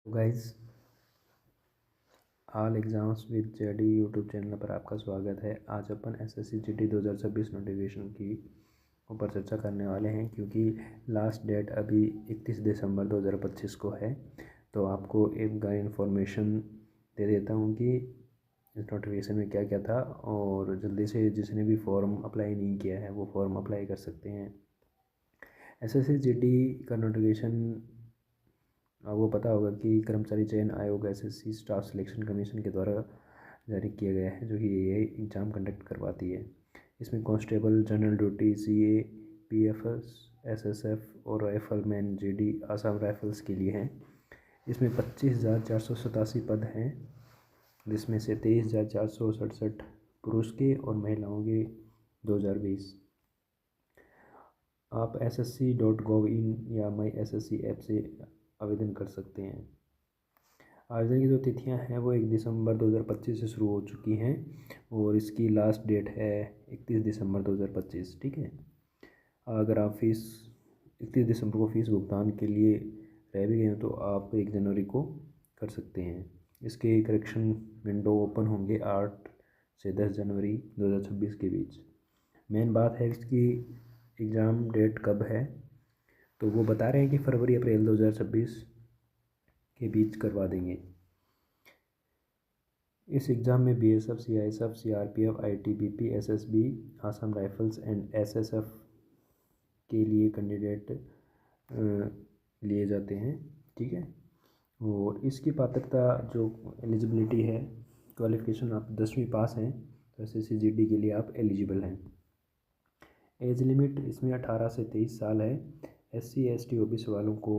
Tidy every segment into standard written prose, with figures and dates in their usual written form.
Guys, all exams with JD YouTube channel पर आपका स्वागत है। आज अपन एसएससी जीडी 2026 नोटिफिकेशन की ऊपर चर्चा करने वाले हैं, क्योंकि लास्ट डेट अभी 31 दिसंबर 2025 को है। तो आपको एक इन्फॉर्मेशन दे देता हूं कि इस नोटिफिकेशन में क्या क्या था, और जल्दी से जिसने भी फॉर्म अप्लाई नहीं किया है वो फॉर्म अप्लाई कर सकते हैं। एसएससी जीडी का नोटिफिकेशन आपको पता होगा कि कर्मचारी चयन आयोग एसएससी स्टाफ सिलेक्शन कमीशन के द्वारा जारी किया गया है, जो कि ये एग्ज़ाम कंडक्ट करवाती है। इसमें constable, general duty, CA, PFS, SSF और राइफलमैन जीडी आसाम राइफल्स के लिए हैं। इसमें 25,487 पद हैं, जिसमें से 23,467 पुरुष के और महिलाओं के 2,020। आप ssc.gov.in या माई SSC ऐप से आवेदन कर सकते हैं। आवेदन की जो तिथियां हैं वो 1 दिसंबर 2025 से शुरू हो चुकी हैं, और इसकी लास्ट डेट है 31 दिसंबर 2025। ठीक है। अगर आप 31 दिसंबर को फ़ीस भुगतान के लिए रह भी गए हो तो आप 1 जनवरी को कर सकते हैं। इसके करेक्शन विंडो ओपन होंगे 8 से 10 जनवरी 2026 के बीच। मेन बात है इसकी एग्ज़ाम डेट कब है, तो वो बता रहे हैं कि फरवरी अप्रैल 2026 के बीच करवा देंगे। इस एग्ज़ाम में BSF, CISF, CRPF, ITBP, SSB, Assam rifles and SSF के लिए कैंडिडेट लिए जाते हैं। ठीक है। और इसकी पात्रता जो एलिजिबिलिटी है, क्वालिफ़िकेशन, आप 10वीं पास हैं तो एसएससी जीडी के लिए आप एलिजिबल हैं। एज लिमिट इसमें 18 से 23 साल है। SC ST OBC वालों को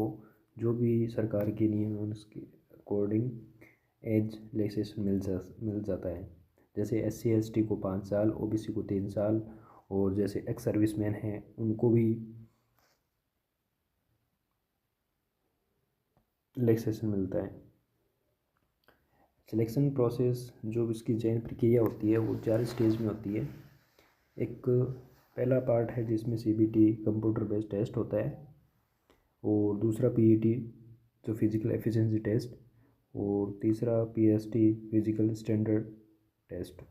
जो भी सरकार के नियम है उसके अकॉर्डिंग एज रिलैक्सेशन मिल जाता है। जैसे SC ST को 5 साल, OBC को 3 साल, और जैसे एक्स सर्विसमैन हैं उनको भी रिलैक्सेशन मिलता है। सिलेक्शन प्रोसेस, जो इसकी चयन प्रक्रिया होती है वो 4 स्टेज में होती है। एक पहला पार्ट है जिसमें CBT कंप्यूटर बेस्ड टेस्ट होता है, और दूसरा PET जो फिज़िकल एफिशिएंसी टेस्ट, और तीसरा PST physical standard test.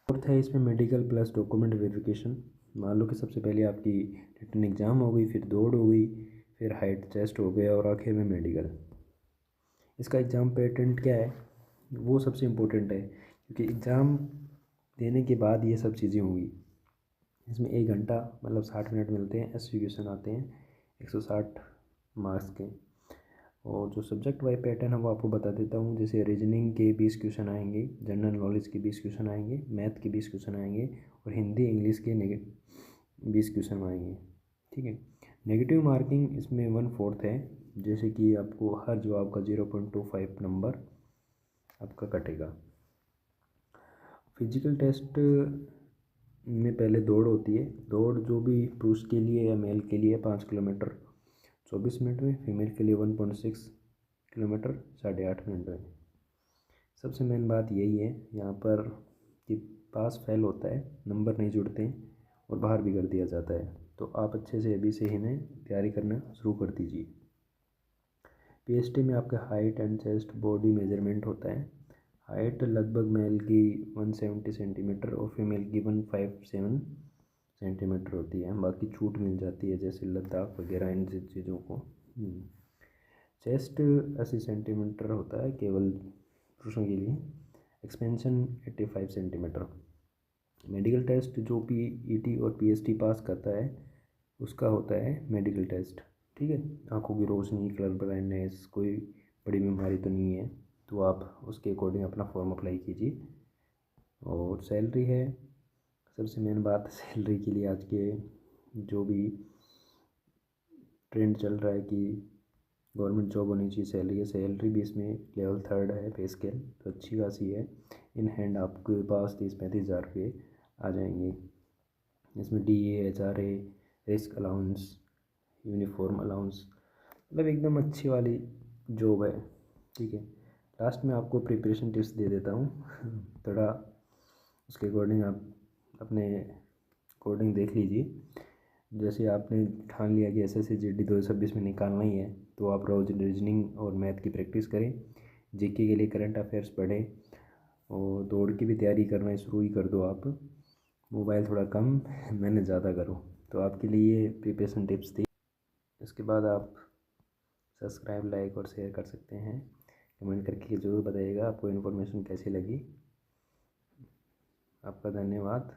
Fourth है इसमें मेडिकल प्लस डॉक्यूमेंट वेरिफिकेशन। मान लो कि सबसे पहले आपकी रिटन एग्ज़ाम हो गई, फिर दौड़ हो गई, फिर हाइट टेस्ट हो गया, और आखिर में मेडिकल। इसका एग्ज़ाम पैटर्न क्या है वो सबसे इम्पोर्टेंट है, क्योंकि एग्ज़ाम देने के बाद ये सब चीज़ें होंगी। इसमें 1 घंटा मतलब 60 मिनट मिलते हैं। SC क्वेश्चन आते हैं 160 मार्क्स के, और जो सब्जेक्ट वाइज पैटर्न है वो आपको बता देता हूँ। जैसे रीजनिंग के 20 क्वेश्चन आएंगे, जनरल नॉलेज के 20 क्वेश्चन आएंगे, मैथ के 20 क्वेश्चन आएंगे, और हिंदी इंग्लिश के 20 क्वेश्चन आएंगे। ठीक है। नेगेटिव मार्किंग इसमें 1/4 है, जैसे कि आपको हर जवाब का 0.25 नंबर आपका कटेगा। फिजिकल टेस्ट में पहले दौड़ होती है। दौड़ जो भी पुरुष के लिए या मेल के लिए 5 किलोमीटर 24 मिनट में, फीमेल के लिए 1.6 किलोमीटर 8.5 मिनट में। सबसे मेन बात यही है यहाँ पर कि पास फेल होता है, नंबर नहीं जुड़ते हैं और बाहर भी कर दिया जाता है। तो आप अच्छे से अभी से इन्हें तैयारी करना शुरू कर दीजिए। PST में आपका height and chest body measurement होता है। हाइट लगभग मेल की 170 सेंटीमीटर और फीमेल की 157 सेंटीमीटर होती है। बाकी छूट मिल जाती है, जैसे लद्दाख वगैरह इन चीज़ों को। चेस्ट 80 सेंटीमीटर होता है केवल पुरुषों के लिए। Expansion 85 centimetre. मेडिकल टेस्ट जो PET और PST पास करता है उसका होता है मेडिकल टेस्ट। ठीक है। आँखों की रोशनी, कलर ब्लाइंडनेस, कोई बड़ी बीमारी तो नहीं है, तो आप उसके अकॉर्डिंग अपना फॉर्म अप्लाई कीजिए। और सैलरी है, सबसे मेन बात सैलरी के लिए आज के जो भी ट्रेंड चल रहा है कि गवर्नमेंट जॉब होनी चाहिए, सैलरी भी इसमें लेवल 3 है, पे स्केल तो अच्छी खासी है। इन हैंड आपके पास 30-35 हज़ार रुपये आ जाएंगे। इसमें DA, HRA, risk allowance, uniform allowance, मतलब एकदम अच्छी वाली जॉब है। ठीक है। लास्ट में आपको प्रिपरेशन टिप्स दे देता हूँ थोड़ा उसके अकॉर्डिंग आप अपने अकॉर्डिंग देख लीजिए। जैसे आपने ठान लिया कि SSC GD 2026 में निकालना ही है, तो आप रोज़ रीजनिंग और मैथ की प्रैक्टिस करें, जीके के लिए करंट अफेयर्स पढ़ें और दौड़ की भी तैयारी करना शुरू ही कर दो आप। मोबाइल थोड़ा कम, मेहनत ज़्यादा करो। तो आपके लिए प्रिपरेशन टिप्स थी। इसके बाद आप सब्सक्राइब, लाइक और शेयर कर सकते हैं। कमेंट करके ज़रूर बताइएगा आपको इन्फॉर्मेशन कैसी लगी। आपका धन्यवाद।